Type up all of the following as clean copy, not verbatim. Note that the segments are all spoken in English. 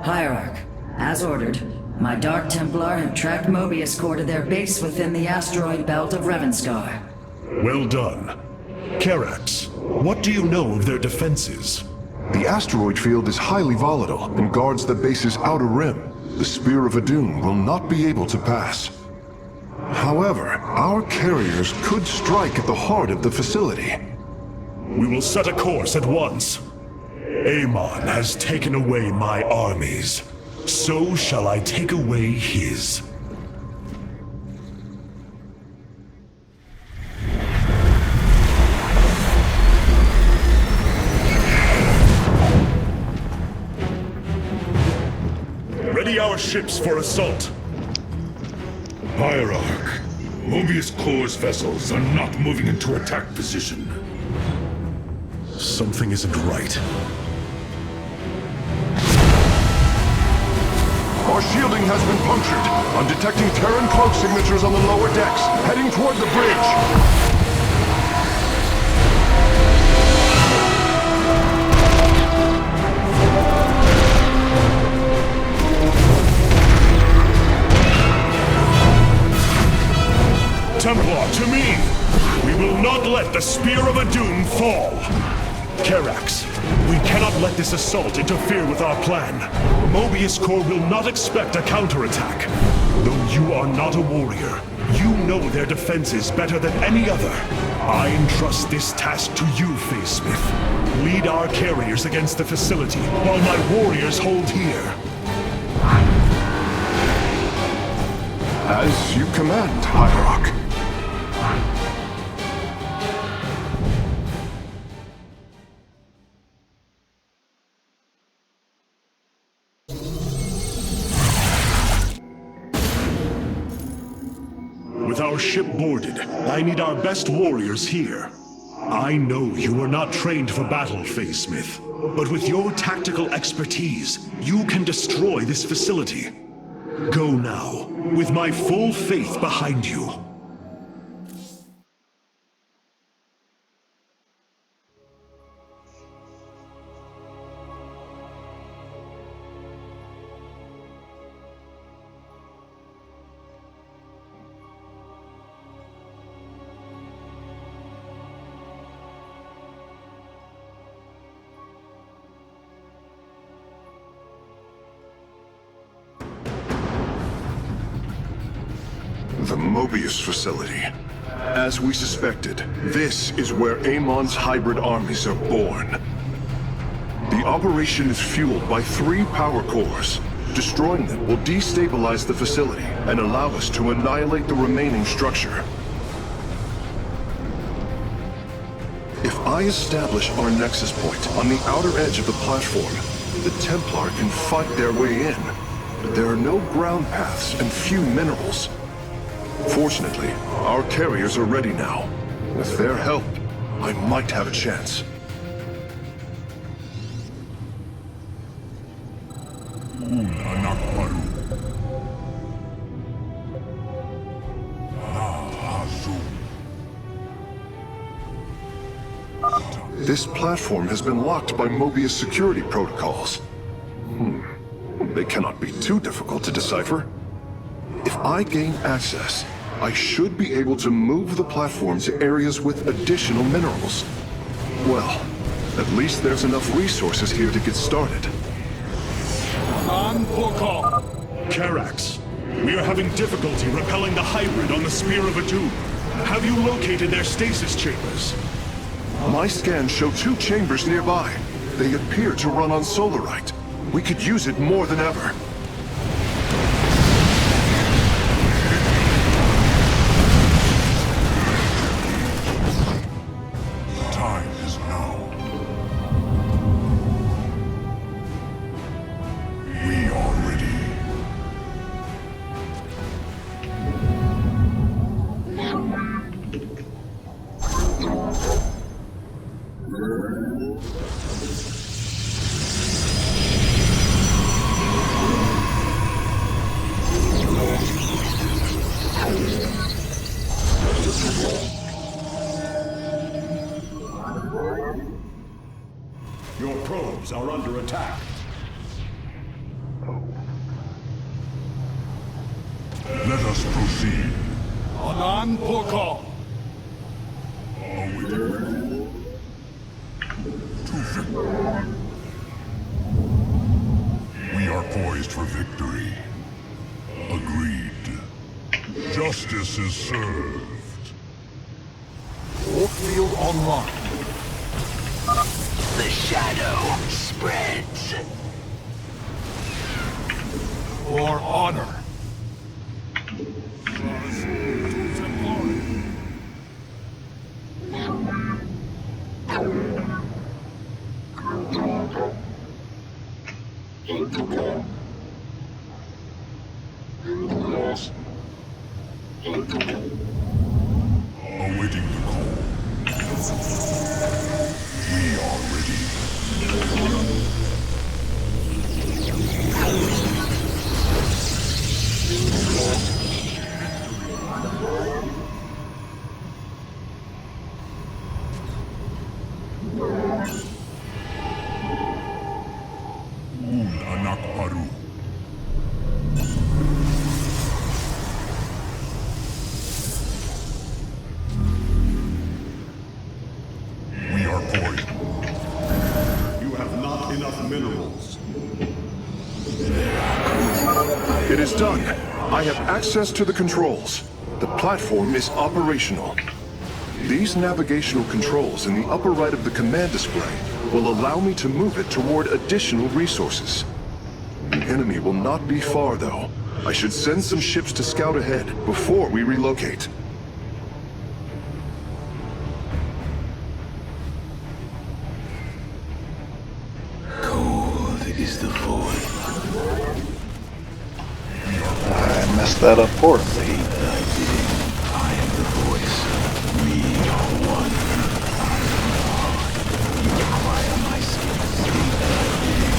Hierarch, as ordered, my Dark Templar have tracked Mobius Core to their base within the asteroid belt of Revanscar. Well done. Karax, what do you know of their defenses? The asteroid field is highly volatile and guards the base's outer rim. The Spear of Adun will not be able to pass. However, our carriers could strike at the heart of the facility. We will set a course at once. Amon has taken away my armies. So shall I take away his. Ready our ships for assault. Hierarch, Mobius Core's vessels are not moving into attack position. Something isn't right. Our shielding has been punctured. I'm detecting Terran cloak signatures on the lower decks, heading toward the bridge. Templar, to me! We will not let the Spear of Adun fall! Karax, we cannot let this assault interfere with our plan. Mobius Core will not expect a counterattack. Though you are not a warrior, you know their defenses better than any other. I entrust this task to you, Facesmith. Lead our carriers against the facility, while my warriors hold here. As you command, Hierarch. With our ship boarded, I need our best warriors here. I know you are not trained for battle, Facesmith, but with your tactical expertise, you can destroy this facility. Go now, with my full faith behind you. The Mobius facility. As we suspected, this is where Amon's hybrid armies are born. The operation is fueled by 3 power cores. Destroying them will destabilize the facility and allow us to annihilate the remaining structure. If I establish our nexus point on the outer edge of the platform, the Templar can fight their way in. But there are no ground paths and few minerals. Fortunately, our carriers are ready now. With their help, I might have a chance. This platform has been locked by Mobius security protocols. They cannot be too difficult to decipher. If I gain access, I should be able to move the platform to areas with additional minerals. Well, at least there's enough resources here to get started. Karax, we are having difficulty repelling the hybrid on the Spear of Adun. Have you located their stasis chambers? My scans show 2 chambers nearby. They appear to run on Solarite. We could use it more than ever. Your probes are under attack. Let us proceed. Anan Porkal. We are poised for victory. Agreed. Justice is served. Warp field online. The shadow spreads. For honor. Awaiting the call. We are ready. Anak Paru. We are poised. You have not enough minerals. It is done. I have access to the controls. The platform is operational. These navigational controls in the upper right of the command display will allow me to move it toward additional resources. The enemy will not be far, though. I should send some ships to scout ahead before we relocate. Cold is the void. I messed that up horribly. I am the voice. We are one. I am the heart. You require my skills. Speak thy bidding.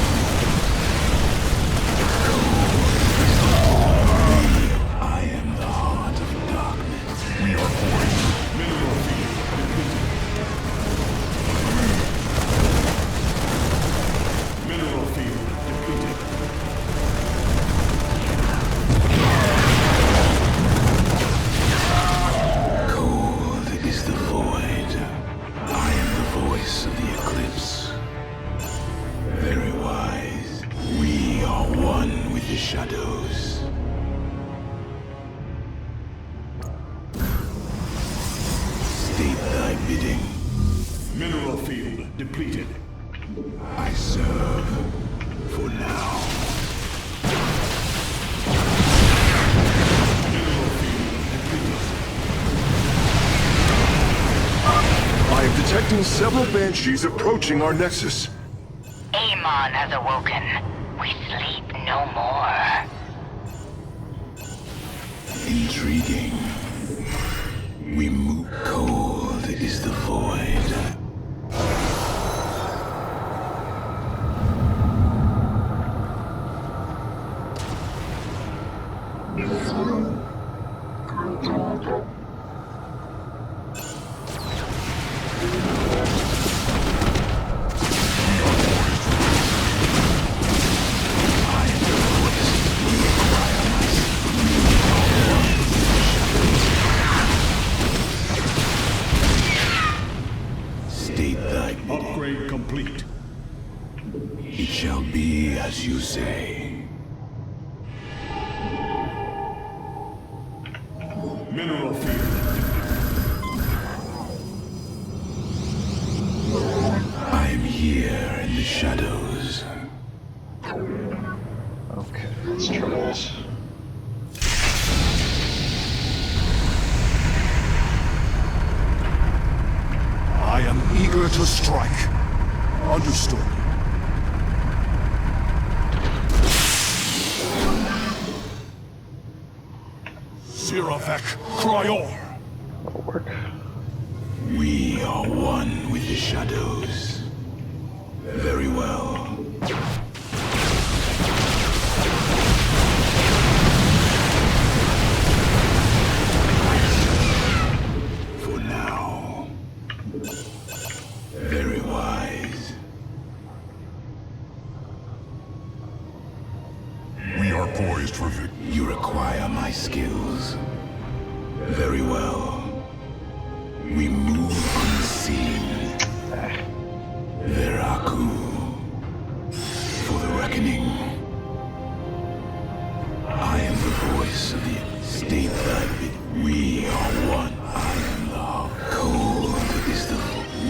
I am the heart of darkness. We are poised. Mineral field depleted. Mineral field depleted. Cold is the void. I am the voice of the eclipse. Very wise. We are one with the shadows. State thy bidding. Mineral field depleted. I serve for now. Mineral field depleted. I am detecting several banshees approaching our nexus. Amon has awoken. We sleep no more. Intriguing. We move. Cold is the void. State thy bidding. Upgrade complete. It shall be as you say. Mineral field. I am here in the shadows. Okay, let's try this. I am eager to strike. Understood. Siravek Cryor. That'll work. We are one with the shadows. Very well. For now. Very wise. We are poised for victory. You require my skills. Very well. We move unseen. Veraku. For the reckoning. I am the voice of the state that we are one. I am the cold is the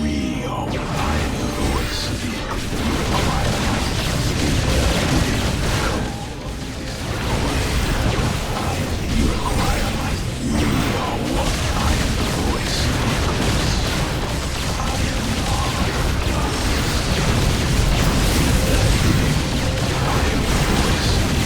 we are one. I am the voice of the you require my state that you require my we are one. I am the voice of the eclipse. I am the heart of darkness. I am the voice of the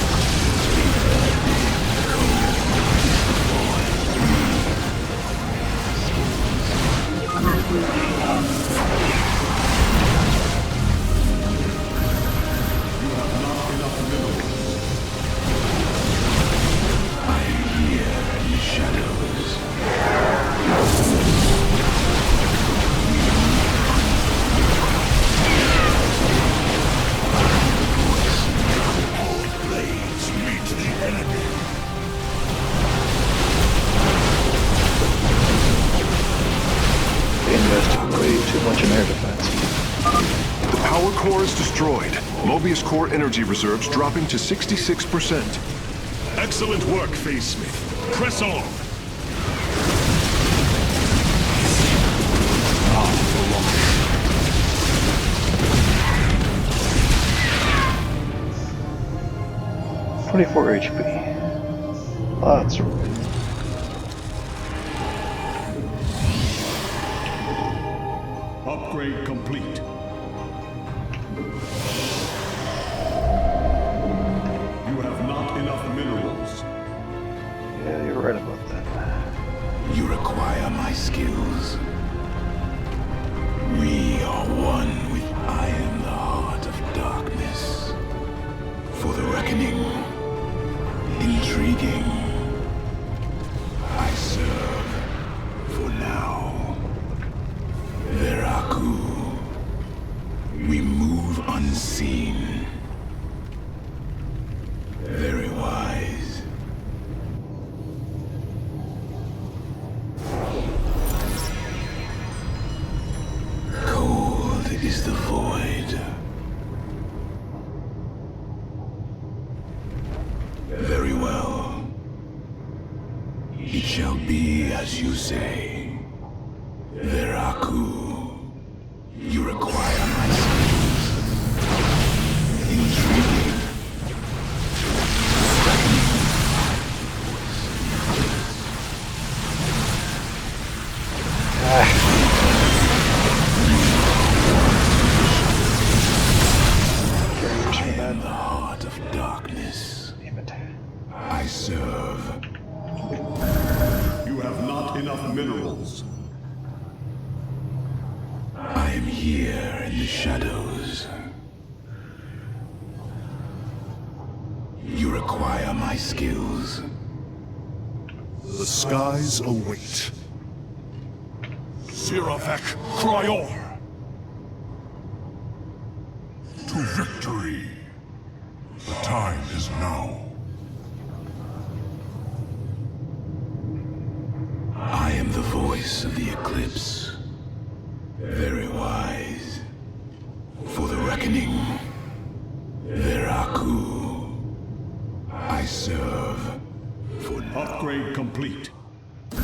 They invested way too much in air defense. The power core is destroyed. Mobius core energy reserves dropping to 66%. Excellent work, Phase Smith. Press on. 24 HP. Lots of room. Upgrade complete. You have not enough minerals. Yeah, you're right about that. You require my skills. We are one with I am the heart of darkness. For the reckoning. Intriguing. I serve. For now. Veraku. We move unseen. Very wise. Cold is the void. Very well. It shall be as you say. Veraku. You require my skills. Intriguing. Carriers I for am the that. heart of darkness. Damn it. I serve. You have not enough minerals. I am here in the shadows. You require my skills. The skies await. Siravek Cryor! To victory. The time is now. I am the voice of the eclipse. Very wise. For the reckoning. Veraku. I serve. For now. Upgrade complete. You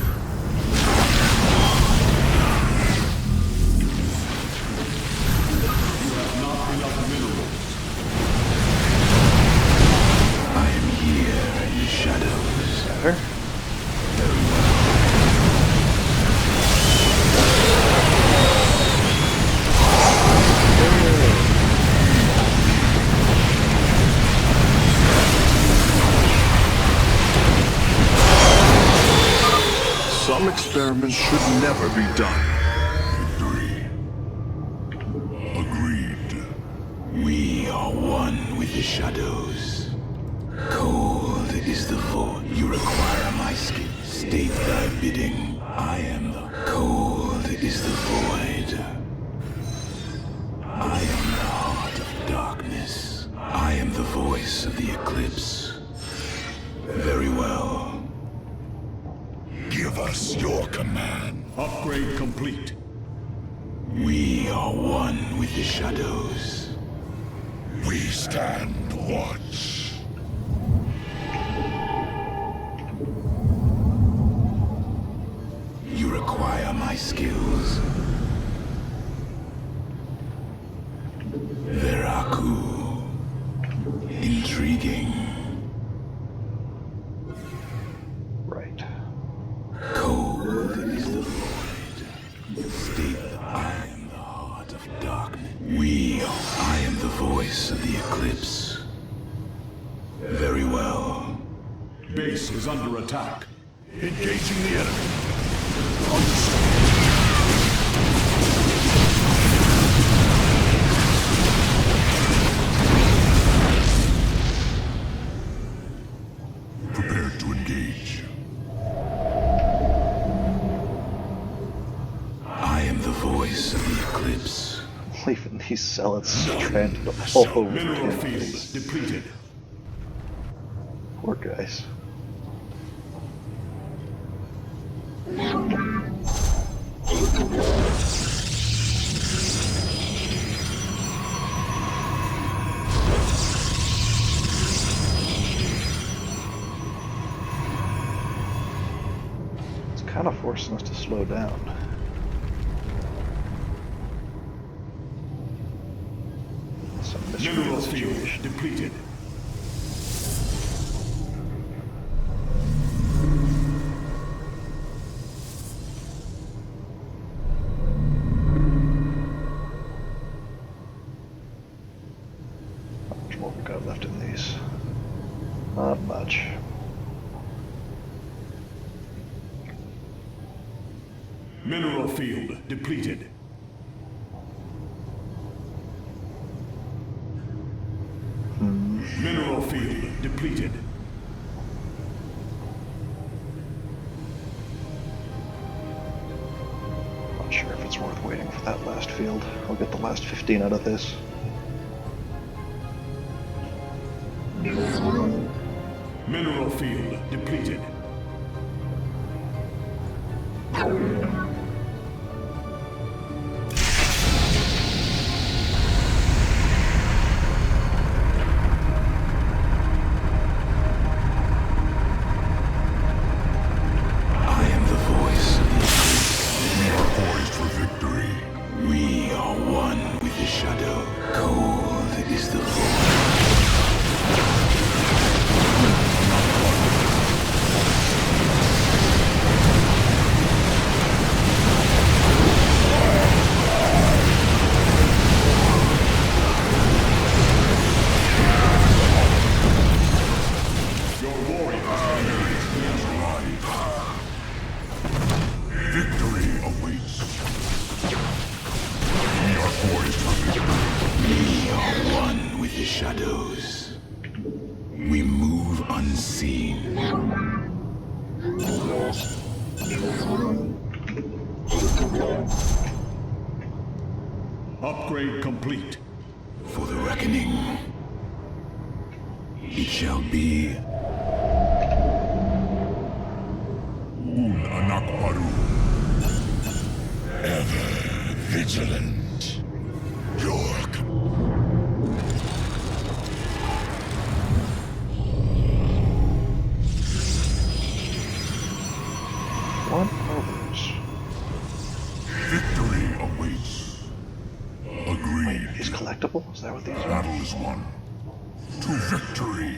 have not enough minerals. I am here in the shadows. Better? Some experiments should never be done. Victory. Agreed. We are one with the shadows. Cold is the void. You require my skin. State thy bidding. I am the cold is the void. I am the heart of darkness. I am the voice of the eclipse. Very well. Give us your command. Upgrade complete. We are one with the shadows. We stand watch. You require my skills. Veraku. Intriguing. Right. Cold is the void. State that I am the heart of darkness. I am the voice of the eclipse. Very well. Base is under attack. Engaging the enemy. Prepared to engage. I am the voice of the eclipse. Leaving these zealots stranded all over Mineral the field place. depleted. Poor guys. It's kind of forcing us to slow down. Some mystery of Mineral the field situation. depleted. How much more we got left in these? Not much. Mineral field depleted. Mineral field depleted. Not sure if it's worth waiting for that last field. I'll get the last 15 out of this. Mineral field depleted. I am the voice of the eclipse. We are poised for victory. We are one with the shadow. Cold is the void. Your warriors Victory awaits. We are poised for victory. We are one with the shadows. We move unseen. upgrade complete. For the reckoning, it shall be. Un Anakbaru. Ever vigilant. York. What others? Victory awaits. Agreed. These collectible? Is that what these are? Battle is won. To victory.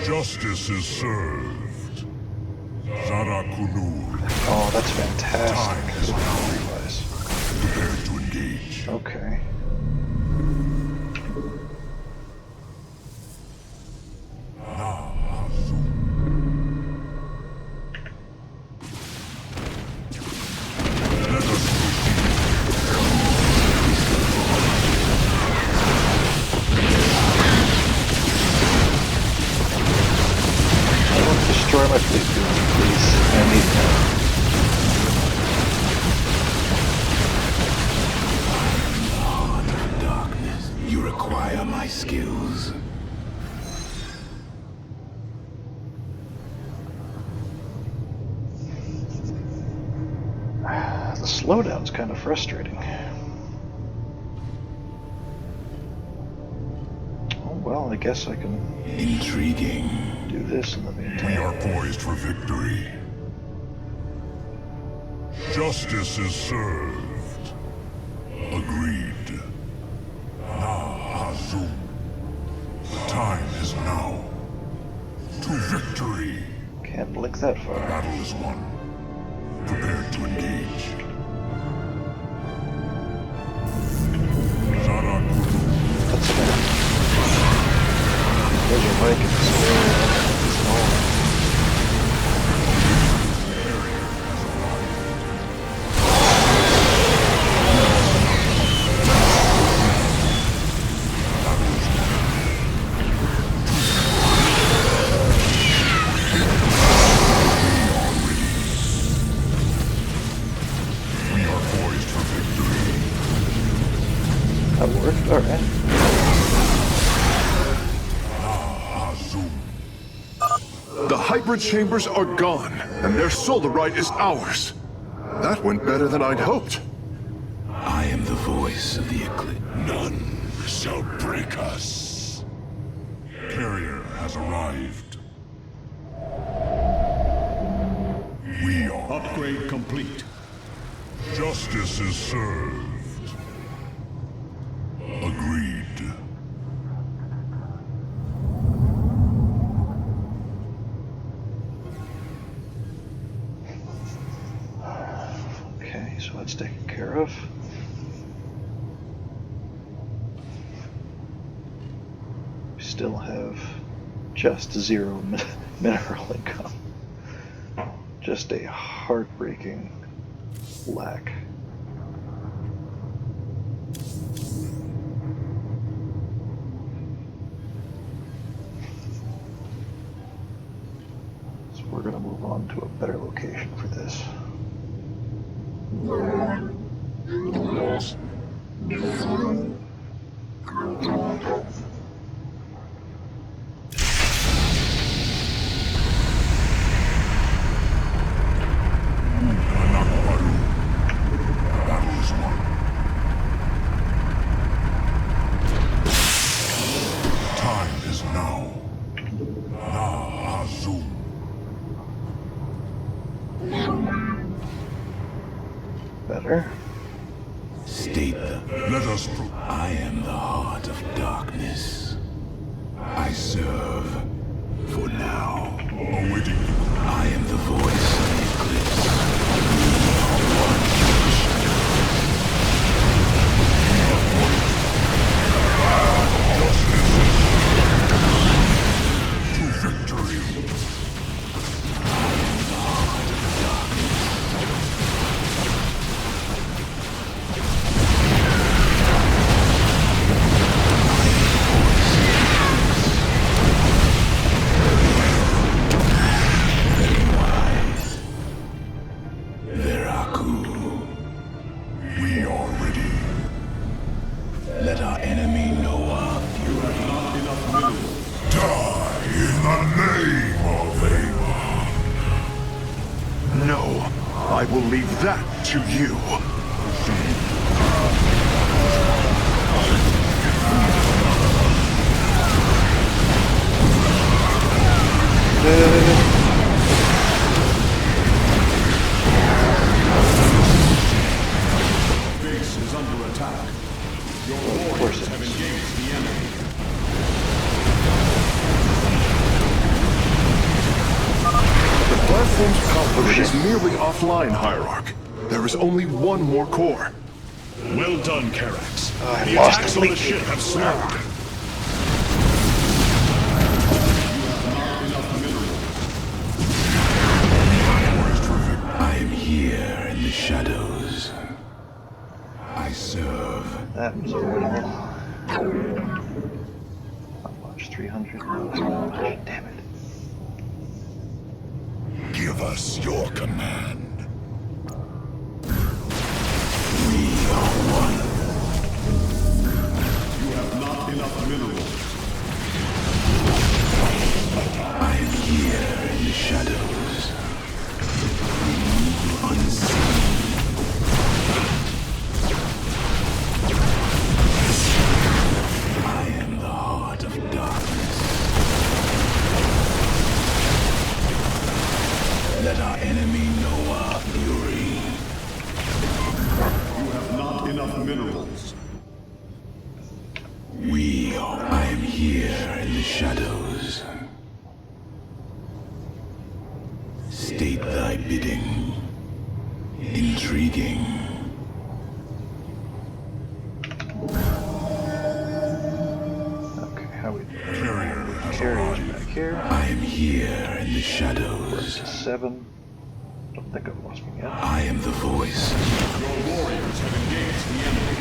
Justice is served. Zara Kunur. Oh, that's fantastic. That's what I realize. Prepared to engage. Okay. Let us Don't destroy my fleet, please. I need that. Darkness, you require my skills. slowdown's kind of frustrating. Oh, well, I guess I can Intriguing. do this in the We meantime. are poised for victory. Justice is served. Agreed. Na Azum. The time is now. To victory. Can't blink that far. Battle is won. Prepare to engage. Zara Kudu. That's fair. There's your Vikings. We are poised for victory. That worked? Alright. Azum. The hybrid chambers are gone, and their Solarite is ours. That went better than I'd hoped. I am the voice of the eclipse. None shall break us. Carrier has arrived. We are. Upgrade complete. Justice is served. Agreed. Okay, so that's taken care of. We still have just 0 mineral income. Just a heartbreaking lack. So we're going to move on to a better location for this. Anakbaru. Battle is won. Time is now. Na Azum. Better. State the. Let us I am the heart of darkness. I serve for now. awaiting you. I am the voice of the eclipse. We are one with the shadows. To victory. I am the heart of darkness. We are ready. Let our enemy know our fury. Die in the name of Ava. No, I will leave that to you. Base is under attack. Your Of course warriors it have is. engaged the enemy. The platform's complement is nearly offline, Hierarch. There is only one more core. Well done, Karax. I The lost attacks it on the late. ship have slowed. I am here in the shadows. I serve. That was avoidable. How much? 300? No, that's not much. Damn it. Give us your command. We are one. You have not enough minerals. I am here in the shadows. We move unseen. here in the shadows. State thy bidding. Intriguing. Okay, how we doing? Carrier's back here. I am here in the shadows. To 7. Don't think I've lost me yet. I am the voice. Your warriors have engaged the enemy.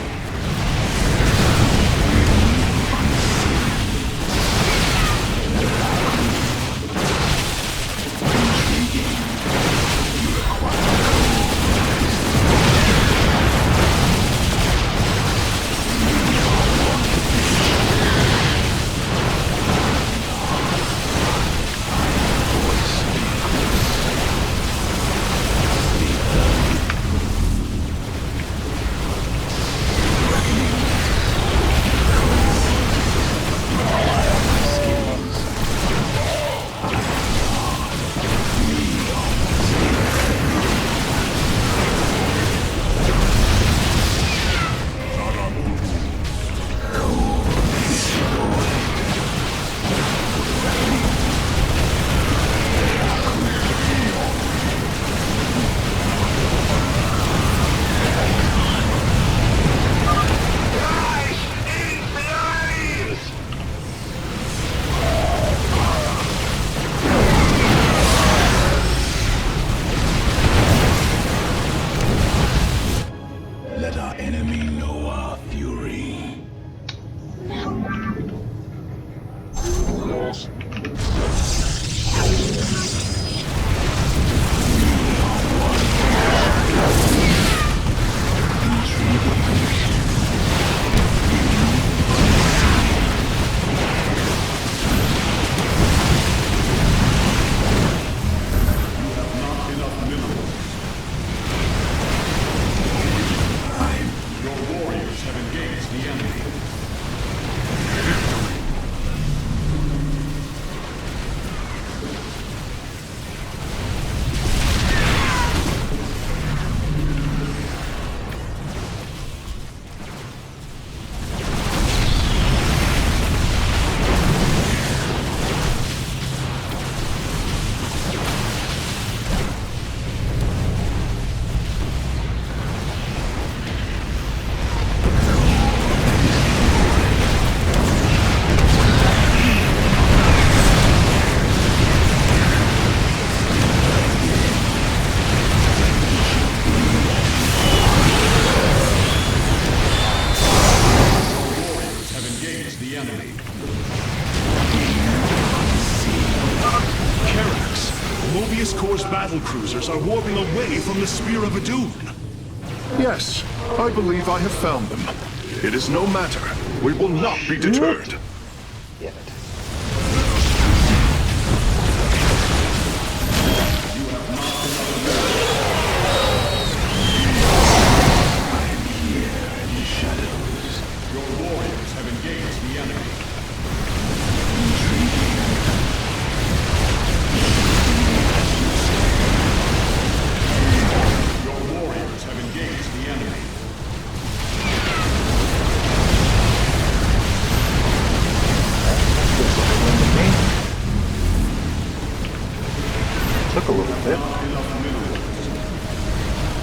Let our enemy know our fury. Mobius Corps' battle cruisers are warping away from the Spear of Adun. Yes, I believe I have found them. It is no matter. We will not be deterred. Damn it. Your warriors have engaged the enemy. Your warriors have engaged the enemy. Took a little bit. Enough minerals.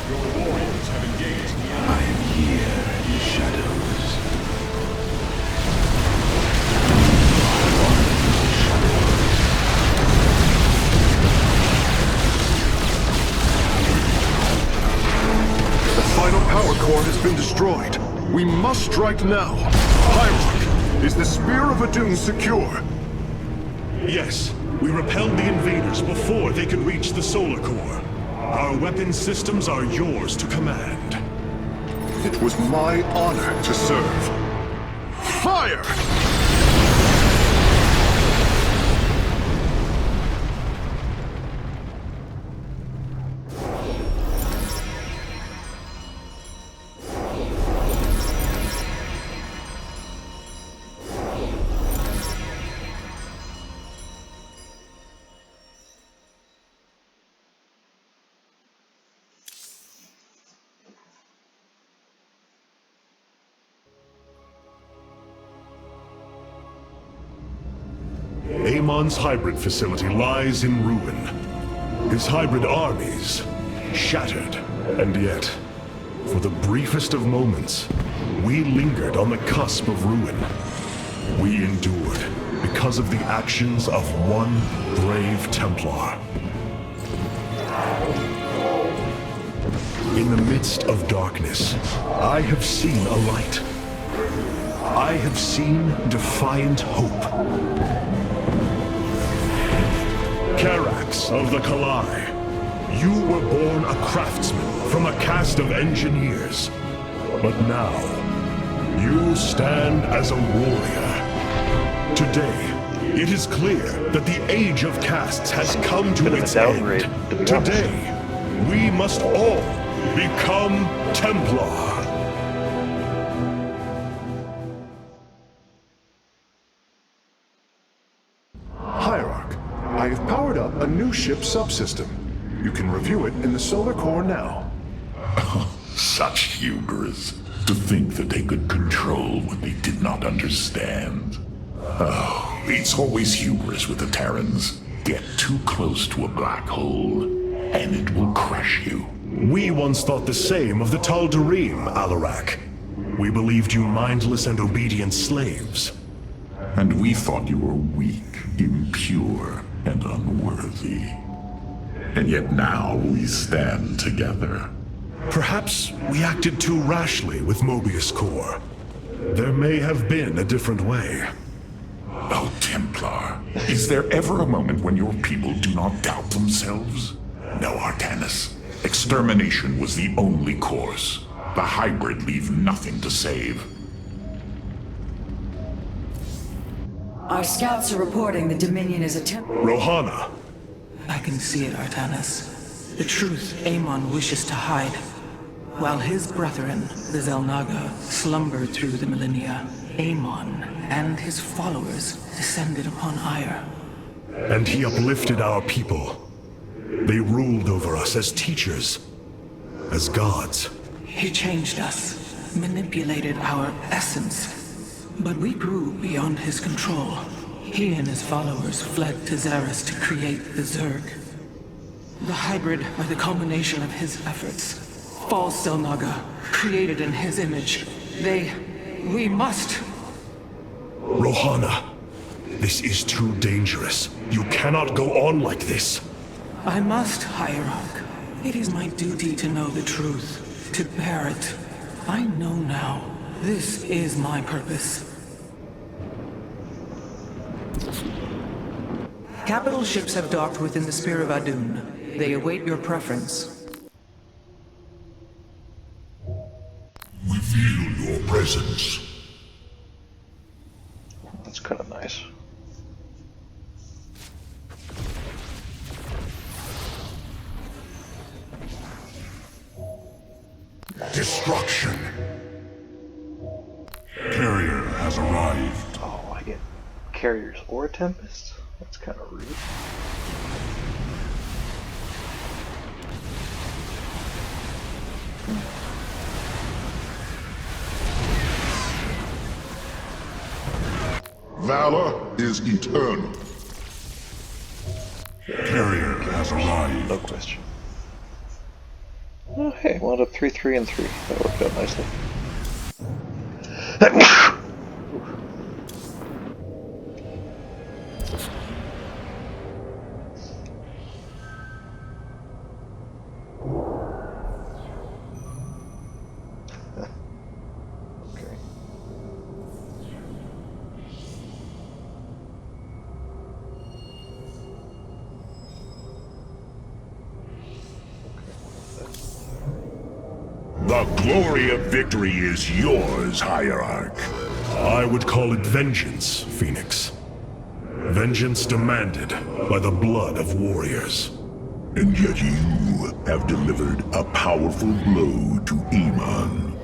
Your warriors have engaged the enemy. I am here in the shadows. The final power core has been destroyed. We must strike now. Hierarch, is the Spear of Adun secure? Yes, we repelled the invaders before they could reach the Solar Core. Our weapon systems are yours to command. It was my honor to serve. Fire! Amon's hybrid facility lies in ruin. His hybrid armies shattered, and yet, for the briefest of moments, we lingered on the cusp of ruin. We endured because of the actions of one brave Templar. In the midst of darkness, I have seen a light. I have seen defiant hope. Karax of the Kalai, you were born a craftsman from a caste of engineers. But now, you stand as a warrior. Today, it is clear that the age of castes has come to its end. Today, we must all become Templar. Hierarch, I have powered up a new ship subsystem. You can review it in the solar core now. Such hubris. To think that they could control what they did not understand. Oh, it's always hubris with the Terrans. Get too close to a black hole, and it will crush you. We once thought the same of the Tal'Darim, Alarak. We believed you mindless and obedient slaves. And we thought you were weak, impure, and unworthy. And yet now we stand together. Perhaps we acted too rashly with Mobius Core. There may have been a different way. Oh, Templar, is there ever a moment when your people do not doubt themselves? No, Artanis. Extermination was the only course. The hybrid leave nothing to save. Our scouts are reporting the Dominion is attempting. Rohana, I can see it, Artanis. The truth Amon wishes to hide. While his brethren, the Xel'Naga, slumbered through the millennia, Amon and his followers descended upon Ire. and he uplifted our people. They ruled over us as teachers, as gods. He changed us, manipulated our essence. But we grew beyond his control. He and his followers fled to Xeris to create the Zerg. The hybrid are the culmination of his efforts. False Xel'Naga, created in his image. We must... Rohana, this is too dangerous. You cannot go on like this. I must, Hierarch. It is my duty to know the truth, to bear it. I know now. This is my purpose. Capital ships have docked within the Spear of Adun. They await your preference. We feel your presence. That's kind of nice. Destruction. Carrier has arrived. Oh, I get carriers or tempests? That's kind of rude. Valor is eternal. Carrier has arrived. No question. Oh, hey, wound up 3, 3, and 3. That worked out nicely. The glory of victory is yours, Hierarch. I would call it vengeance, Fenix. Vengeance demanded by the blood of warriors. And yet you have delivered a powerful blow to Amon.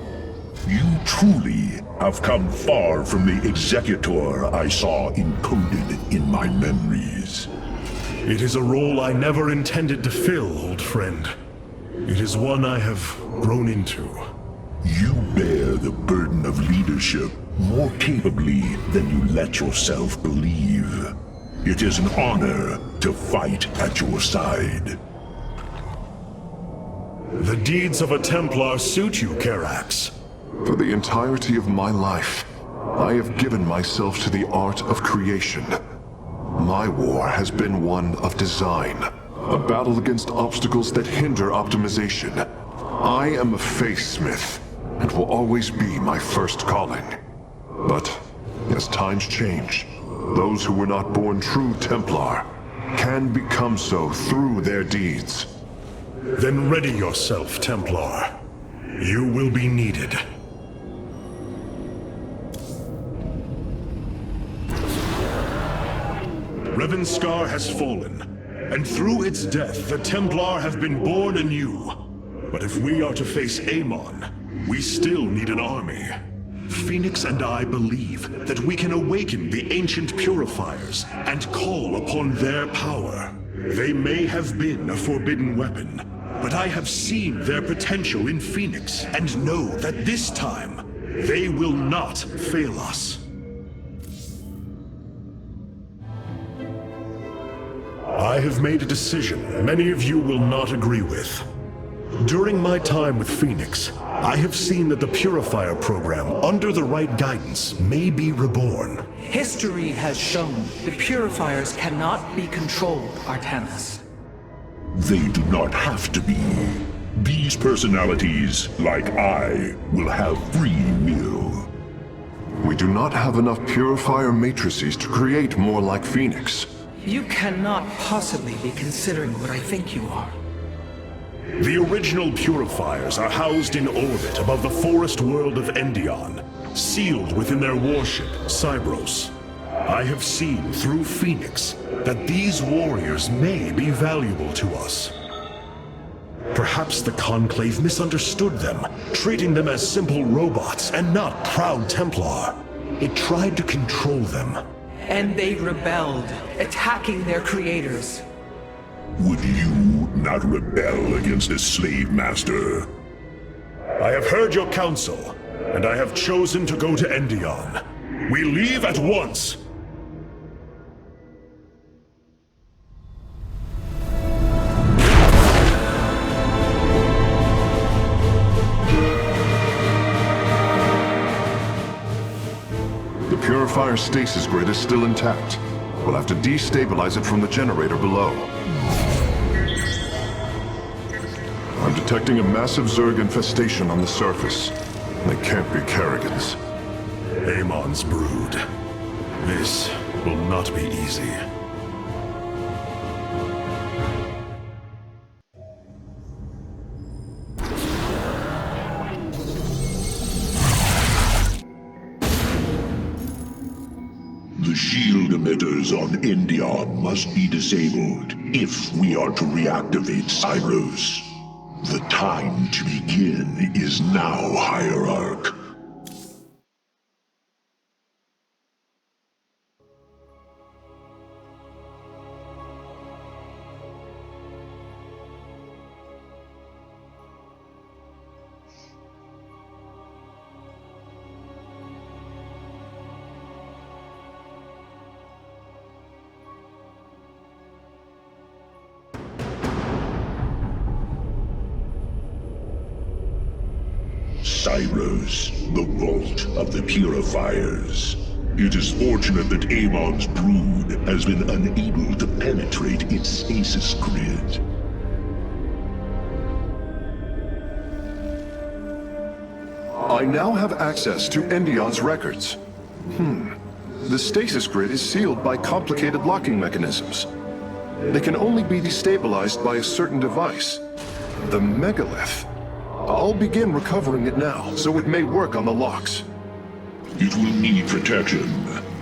You truly have come far from the executor I saw encoded in my memories. It is a role I never intended to fill, old friend. It is one I have grown into. You bear the burden of leadership more capably than you let yourself believe. It is an honor to fight at your side. The deeds of a Templar suit you, Karax. For the entirety of my life, I have given myself to the art of creation. My war has been one of design, a battle against obstacles that hinder optimization. I am a faithsmith, and will always be my first calling. But as times change, those who were not born true Templar can become so through their deeds. Then ready yourself, Templar. You will be needed. Revanscar has fallen, and through its death, the Templar have been born anew. But if we are to face Amon, we still need an army. Fenix and I believe that we can awaken the ancient purifiers and call upon their power. They may have been a forbidden weapon, but I have seen their potential in Fenix and know that this time, they will not fail us. I have made a decision many of you will not agree with. During my time with Fenix, I have seen that the Purifier program, under the right guidance, may be reborn. History has shown the purifiers cannot be controlled, Artanis. They do not have to be. These personalities, like I, will have free will. We do not have enough Purifier matrices to create more like Fenix. You cannot possibly be considering what I think you are. The original Purifiers are housed in orbit above the forest world of Endion, sealed within their warship, Cybros. I have seen through Fenix that these warriors may be valuable to us. Perhaps the Conclave misunderstood them, treating them as simple robots and not proud Templar. It tried to control them. And they rebelled, attacking their creators. Would you not rebel against a slave master? I have heard your counsel, and I have chosen to go to Endion. We leave at once! The Purifier stasis grid is still intact. We'll have to destabilize it from the generator below. I'm detecting a massive Zerg infestation on the surface. They can't be Kerrigan's. Amon's brood. This will not be easy. The shield emitters on Endion must be disabled if we are to reactivate Cybros. The time to begin is now, Hierarch. Cybros, the vault of the Purifiers. It is fortunate that Amon's brood has been unable to penetrate its stasis grid. I now have access to Endion's records. The stasis grid is sealed by complicated locking mechanisms. They can only be destabilized by a certain device. The megalith. I'll begin recovering it now, so it may work on the locks. It will need protection.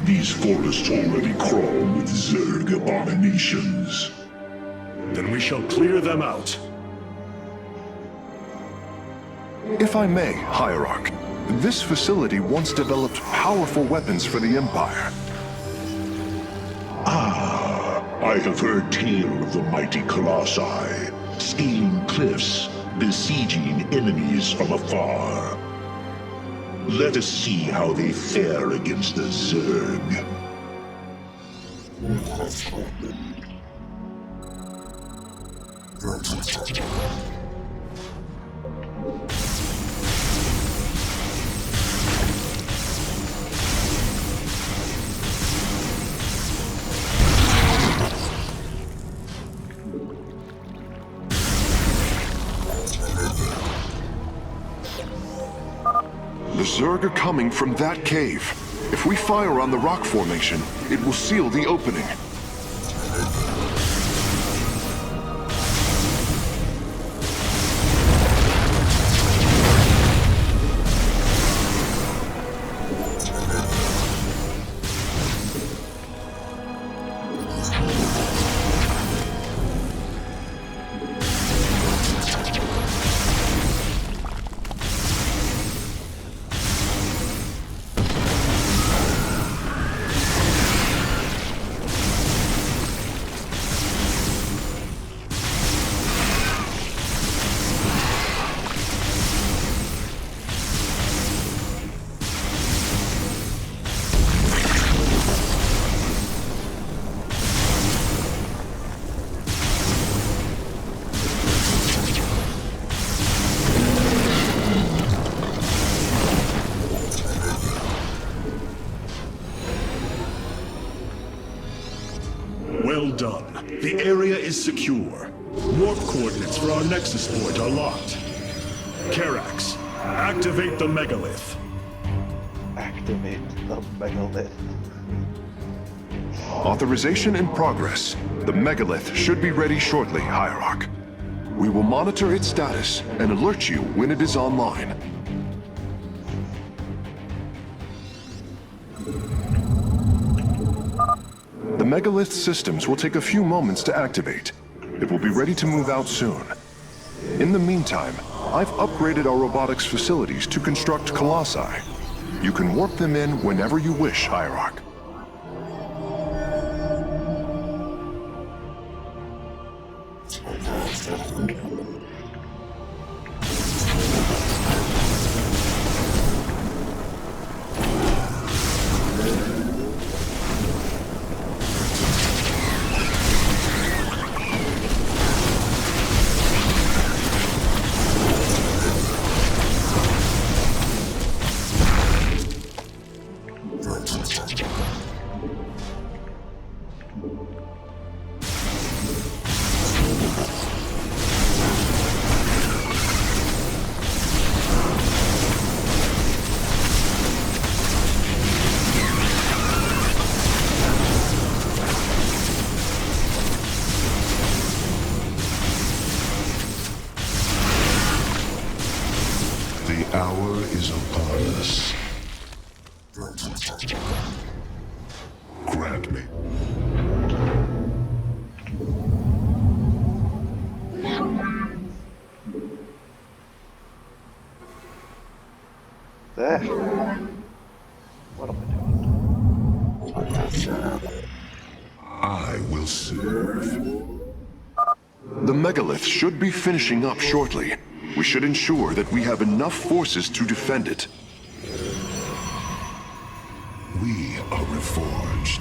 These forests already crawl with Zerg abominations. Then we shall clear them out. If I may, Hierarch, this facility once developed powerful weapons for the Empire. I have heard tale of the mighty Colossi, scaling cliffs, besieging enemies from afar. Let us see how they fare against the Zerg. The Zerg are coming from that cave. If we fire on the rock formation, it will seal the opening. Well done. The area is secure. Warp coordinates for our Nexus point are locked. Karax, activate the megalith. Activate the megalith. Authorization in progress. The megalith should be ready shortly, Hierarch. We will monitor its status and alert you when it is online. The megalith systems will take a few moments to activate. It will be ready to move out soon. In the meantime, I've upgraded our robotics facilities to construct colossi. You can warp them in whenever you wish, Hierarch. The hour is upon us. Grant me. There. What am I doing? I will serve. The megalith should be finishing up shortly. We should ensure that we have enough forces to defend it. We are reforged.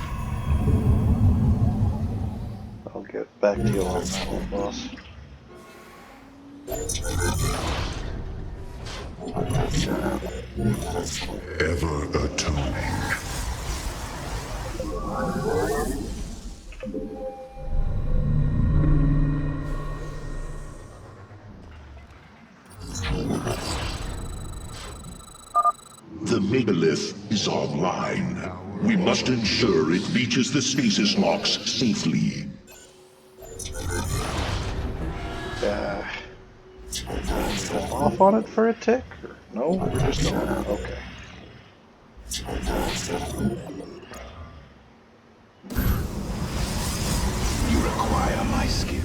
I'll get back to you on that one, boss. Ever atoning. The megalith is online. We must ensure it reaches the stasis locks safely. Hold off on it for a tick? Or no? We're just going. Okay. You require my skill.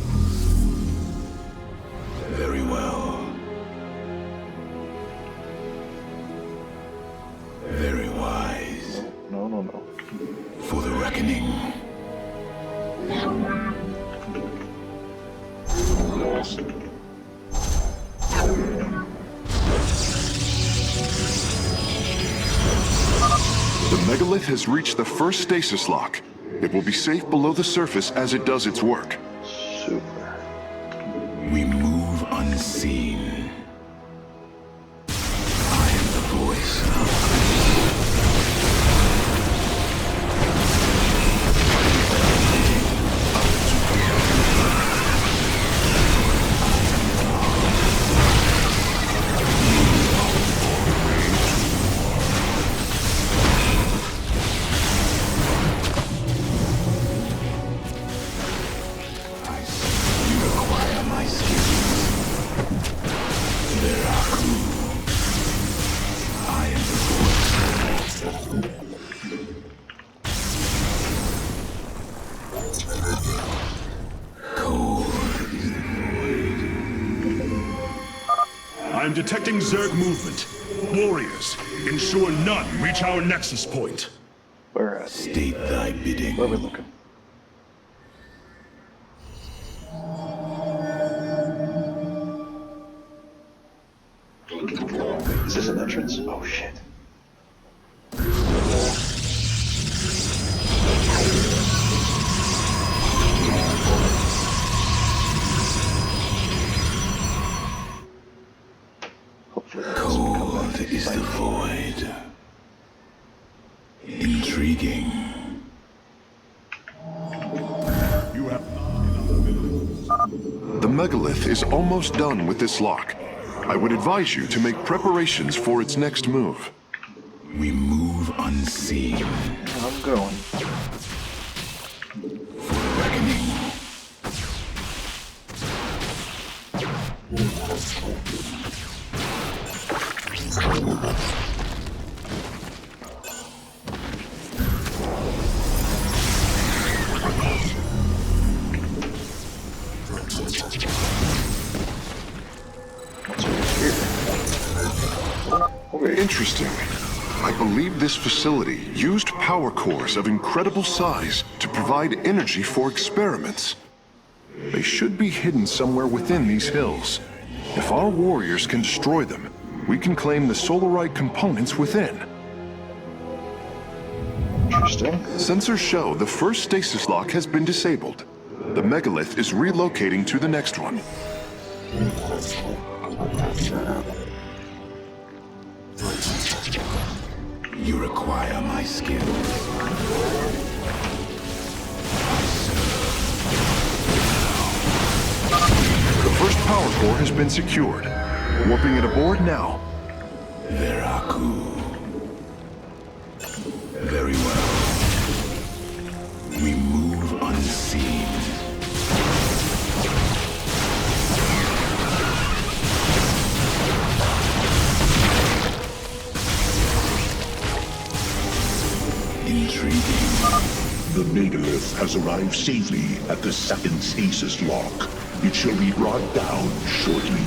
Very well. Very wise. No. For the reckoning. The megalith has reached the first stasis lock. It will be safe below the surface as it does its work. Super. We move unseen. I am the voice of I'm detecting Zerg movement. Warriors, ensure none reach our nexus point. Where at? State thy bidding. Where are we looking? Is this an entrance? Oh shit. Cold is the void. Intriguing. You have The megalith is almost done with this lock. I would advise you to make preparations for its next move. We move unseen. I'm going. For the reckoning. Interesting. I believe this facility used power cores of incredible size to provide energy for experiments. They should be hidden somewhere within these hills. If our warriors can destroy them, we can claim the Solarite components within. Interesting. Sensors show the first stasis lock has been disabled. The megalith is relocating to the next one. You require my skill. The first power core has been secured. Warping it aboard now. Veraku. Very well. We move unseen. Intriguing. The megalith has arrived safely at the second stasis lock. It shall be brought down shortly.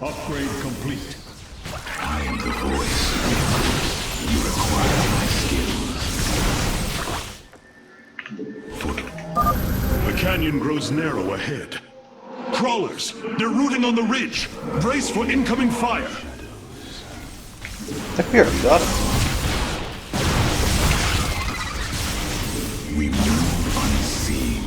upgrade complete. I am the voice. You require my skills. The canyon grows narrow ahead. Crawlers! They're rooting on the ridge! Brace for incoming fire! I think we already got it. We move unseen.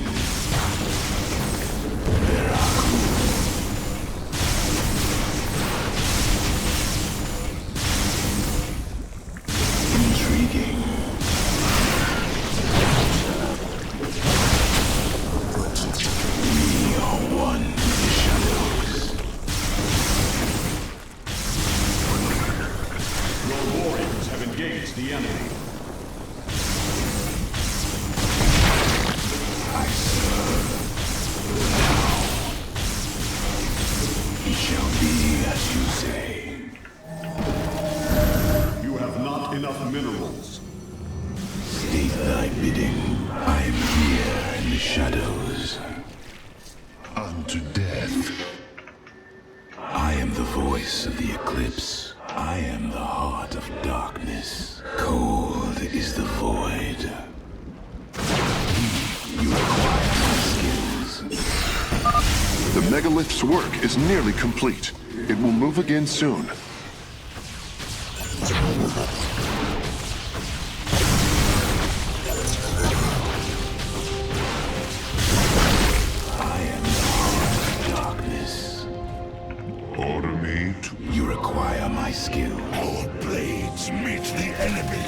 Intriguing. We are one with the shadows. Your warriors have engaged the enemy. I serve. Now. It shall be as you say. You have not enough minerals. State thy bidding. I am here in the shadows. Unto death. I am the voice of the eclipse. I am the heart of darkness. Cold megalith's work is nearly complete. It will move again soon. I am the heart of darkness. Order me to... You require my skill. Our blades meet the enemy.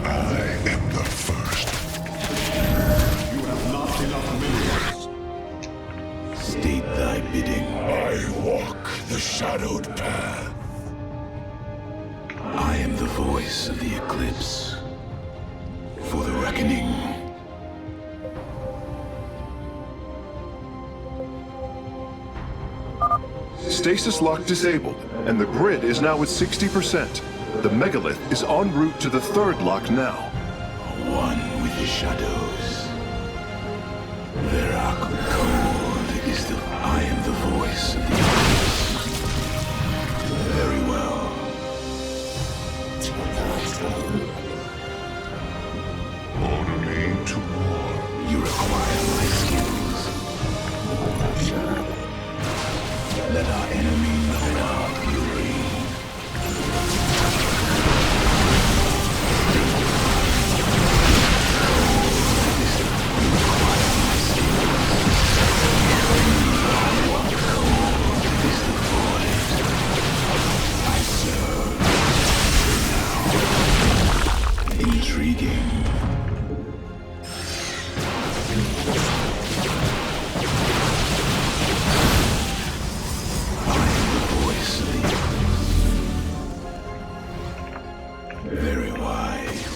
I am the first. You have not enough minerals. State thy bidding. I walk the shadowed path. I am the voice of the eclipse. For the reckoning. Stasis lock disabled, and the grid is now at 60%. The megalith is en route to the third lock now. One with the shadows. Verak cold is the... I am the voice of the eclipse. Very well. Order me to war. You require my skills. Let our enemy know our fury. Intriguing. I am the voice of the eclipse. Very wise.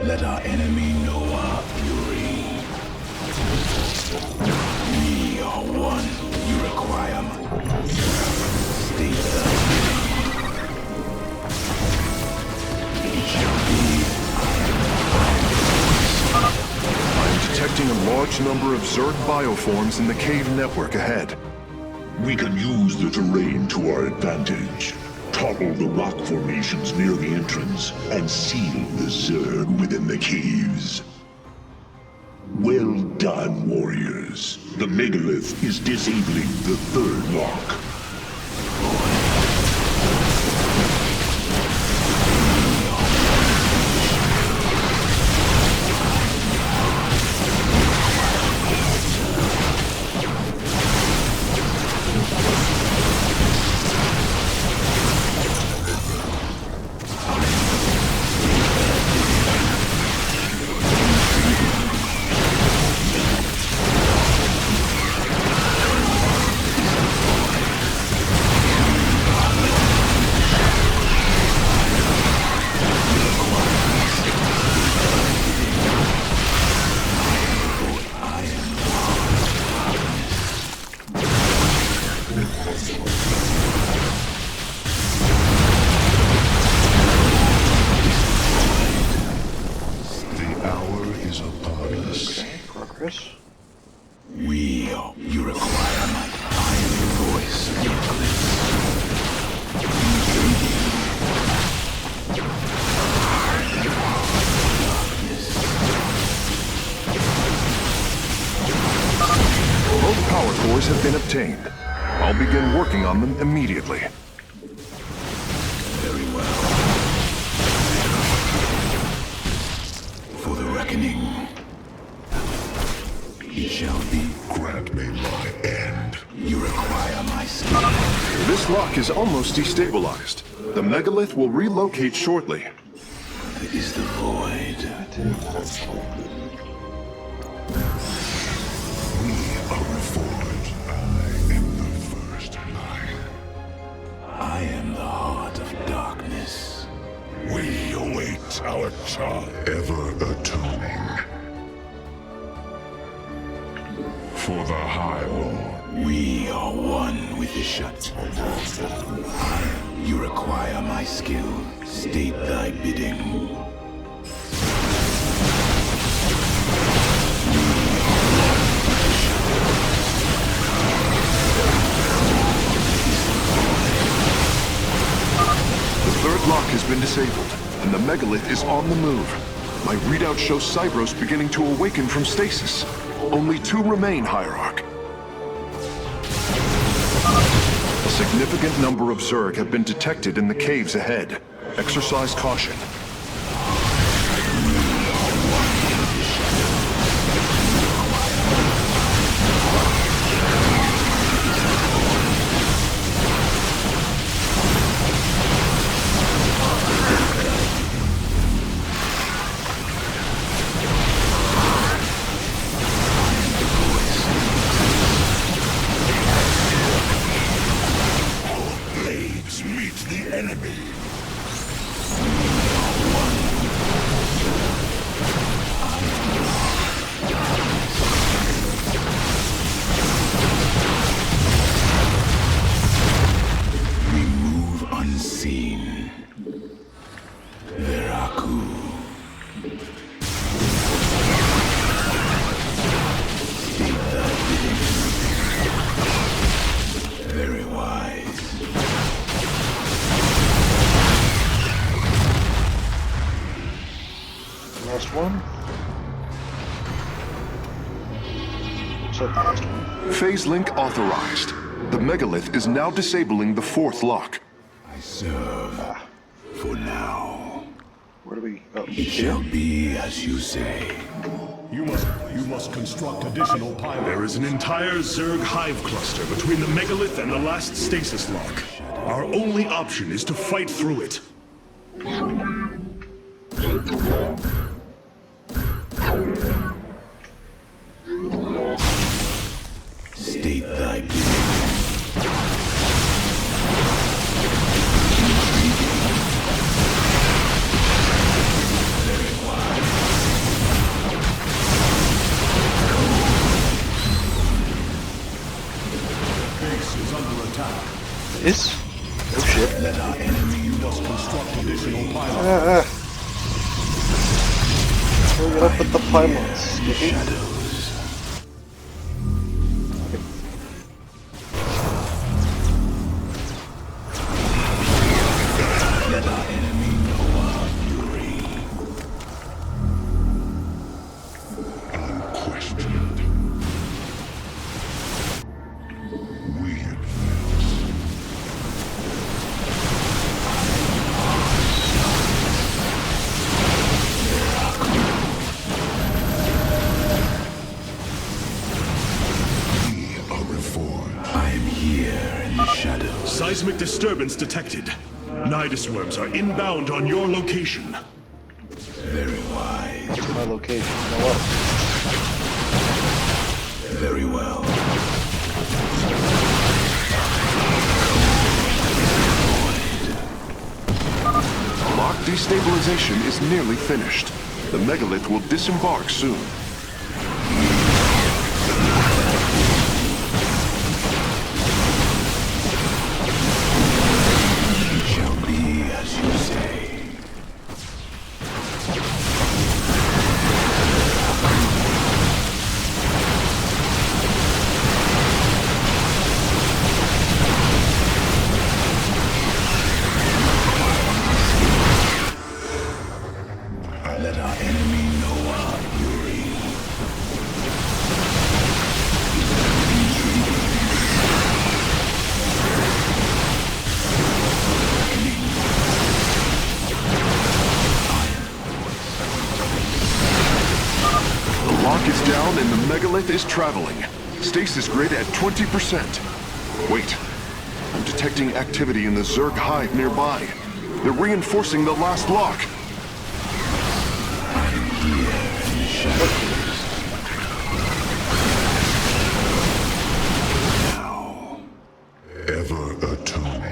Let our enemy know our fury. We are one. You require my... State thy bidding. It shall be. I'm detecting a large number of Zerg bioforms in the cave network ahead. We can use the terrain to our advantage. Topple the rock formations near the entrance and seal the Zerg within the caves. Well done, warriors. The megalith is disabling the third lock. Progress. You require my... I am the voice of the eclipse. Both power cores have been obtained. I'll begin working on them immediately. Very well. For the reckoning. It shall be. Grant me my end. You require my skill. This lock is almost destabilized. The megalith will relocate shortly. It is the void. We are reforged. I am the first line. I am the heart of darkness. We await our child. Ever atoning. For the High Lord. We are one with the shut. You require my skill. State thy bidding. The third lock has been disabled, and the megalith is on the move. My readout shows Cybros beginning to awaken from stasis. Only two remain, Hierarch. significant number of Zerg have been detected in the caves ahead. Exercise caution. Blades meet the enemy. We move unseen. Veraku. State thy bidding. Very wise. Last one? Looks like the last one. Phase link authorized. The megalith is now disabling the fourth lock. I serve. For now. Where do we... Oh, It shall be as you say. You must construct additional pylons. There is an entire Zerg hive cluster between the megalith and the last stasis lock. Our only option is to fight through it. State thy bidding. Base is under attack. Is? Oh shit. Let our enemy You must construct additional pylons. We're gonna put the pylons, Sticky. shadows. Let our enemy know our fury. Unquestioned. We advance. We are reformed. I am here in the shadows. Seismic disturbance detected. Nidus worms are inbound on your location. Very wise. What's my location? You know what? Very well. Lock destabilization is nearly finished. The megalith will disembark soon. It shall be as you say. Let our enemy know our fury. The lock is down and the megalith is traveling. Stasis grid at 20%. Wait. I'm detecting activity in the Zerg hive nearby. They're reinforcing the last lock. Now, ever atoning.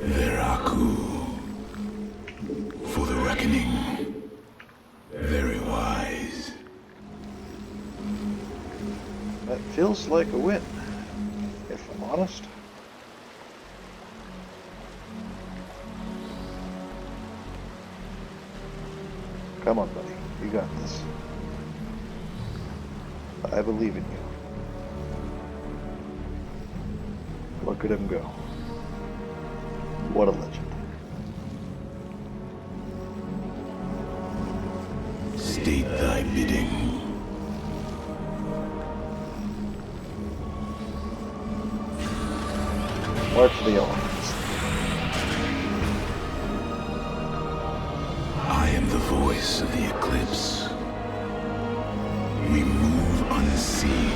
Veraku. For the reckoning. Very wise. That feels like a win, if I'm honest. Come on, buddy. You got this. I believe in you. Look at him go. What a legend. State thy bidding. March the elements. I am the voice of the eclipse. We move unseen.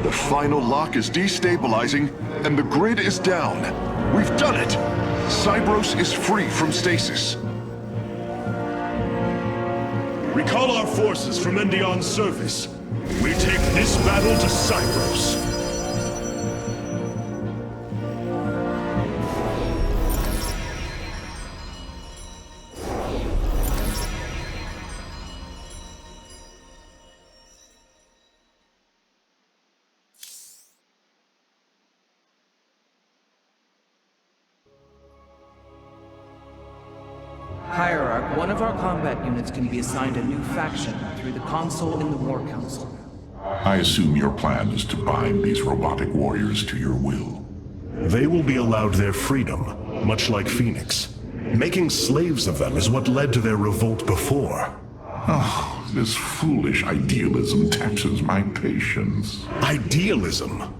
The final lock is destabilizing, and the grid is down. We've done it! Cybros is free from stasis. Recall our forces from Endion's surface. We take this battle to Cybros. Hierarch, one of our combat units can be assigned a new faction through the console in the War Council. I assume your plan is to bind these robotic warriors to your will. They will be allowed their freedom, much like Fenix. Making slaves of them is what led to their revolt before. Oh, this foolish idealism taxes my patience. Idealism?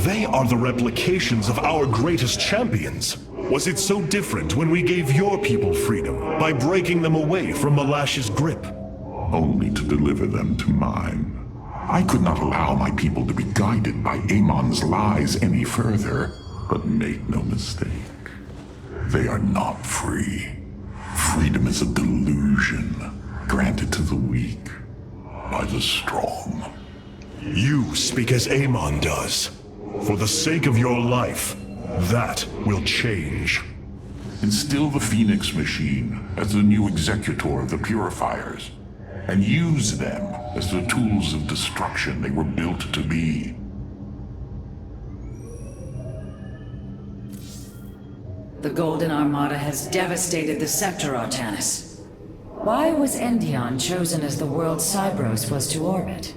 They are the replications of our greatest champions. Was it so different when we gave your people freedom by breaking them away from Malash's grip? Only to deliver them to mine. I could not allow my people to be guided by Amon's lies any further. But make no mistake, they are not free. Freedom is a delusion granted to the weak by the strong. You speak as Amon does. For the sake of your life, that will change. Instill the Phoenix machine as the new executor of the Purifiers, and use them as the tools of destruction they were built to be. The Golden Armada has devastated the sector, Artanis. Why was Endion chosen as the world Cybros was to orbit?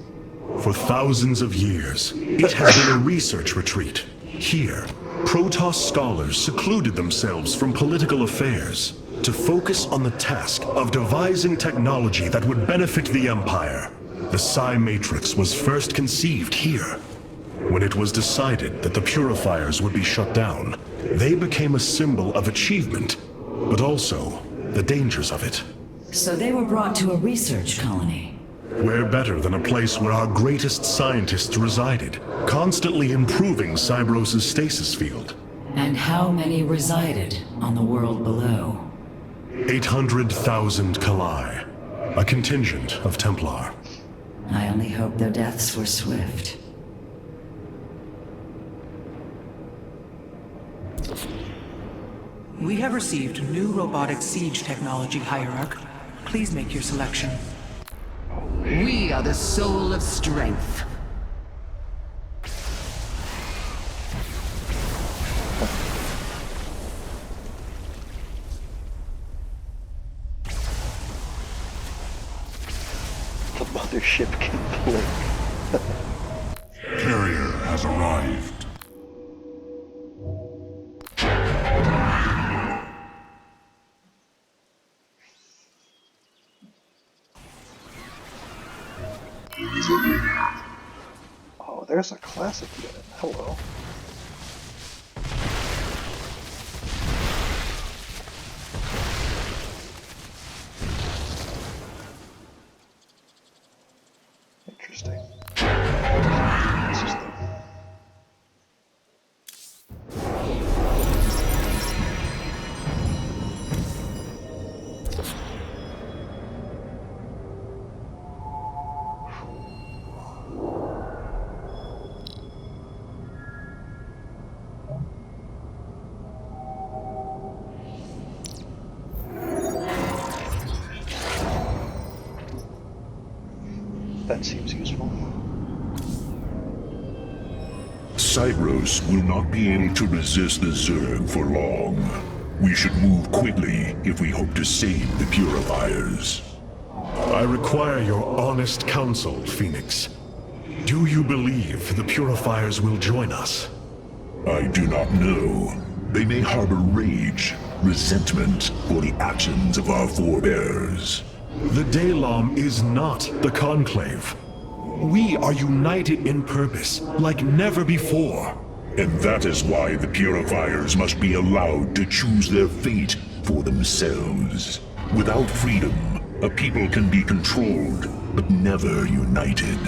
For thousands of years, it has been a research retreat. Here, Protoss scholars secluded themselves from political affairs to focus on the task of devising technology that would benefit the Empire. The Psi Matrix was first conceived here. When it was decided that the Purifiers would be shut down, they became a symbol of achievement, but also the dangers of it. So they were brought to a research colony. Where better than a place where our greatest scientists resided, constantly improving Cybros' stasis field. And how many resided on the world below? 800,000 Kalai, a contingent of Templar. I only hope their deaths were swift. We have received new robotic siege technology, Hierarch. Please make your selection. We are the soul of strength. The mothership can blink. Carrier has arrived. Oh, there's a classic unit. Hello. Interesting. This is the... that seems useful. Cybros will not be able to resist the Zerg for long. We should move quickly if we hope to save the Purifiers. I require your honest counsel, Fenix. Do you believe the Purifiers will join us? I do not know. They may harbor rage, resentment for the actions of our forebears. The Daylom is not the Conclave. We are united in purpose, like never before. And that is why the Purifiers must be allowed to choose their fate for themselves. Without freedom, a people can be controlled, but never united.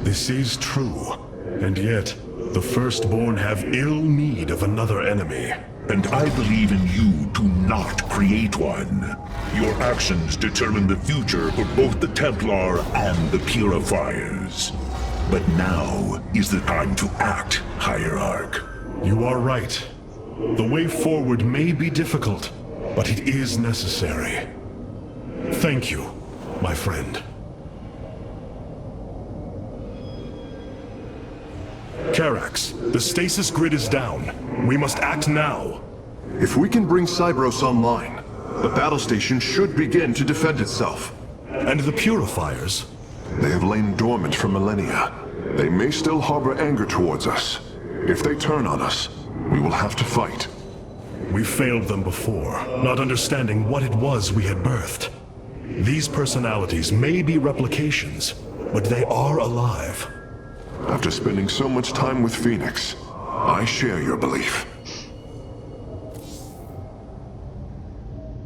This is true, and yet, the Firstborn have ill need of another enemy. And I believe in you to not create one. Your actions determine the future for both the Templar and the Purifiers. But now is the time to act, Hierarch. You are right. The way forward may be difficult, but it is necessary. Thank you, my friend. Karax, the stasis grid is down. We must act now. If we can bring Cybros online, the battle station should begin to defend itself. And the Purifiers? They have lain dormant for millennia. They may still harbor anger towards us. If they turn on us, we will have to fight. We failed them before, not understanding what it was we had birthed. These personalities may be replications, but they are alive. After spending so much time with Fenix, I share your belief.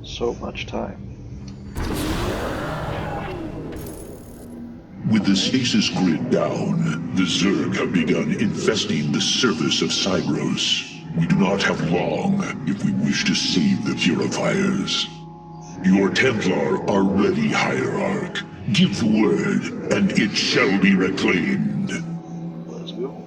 So much time. With the stasis grid down, the Zerg have begun infesting the surface of Cybros. We do not have long if we wish to save the Purifiers. Your Templar are ready, Hierarch. Give the word, and it shall be reclaimed. Let's go.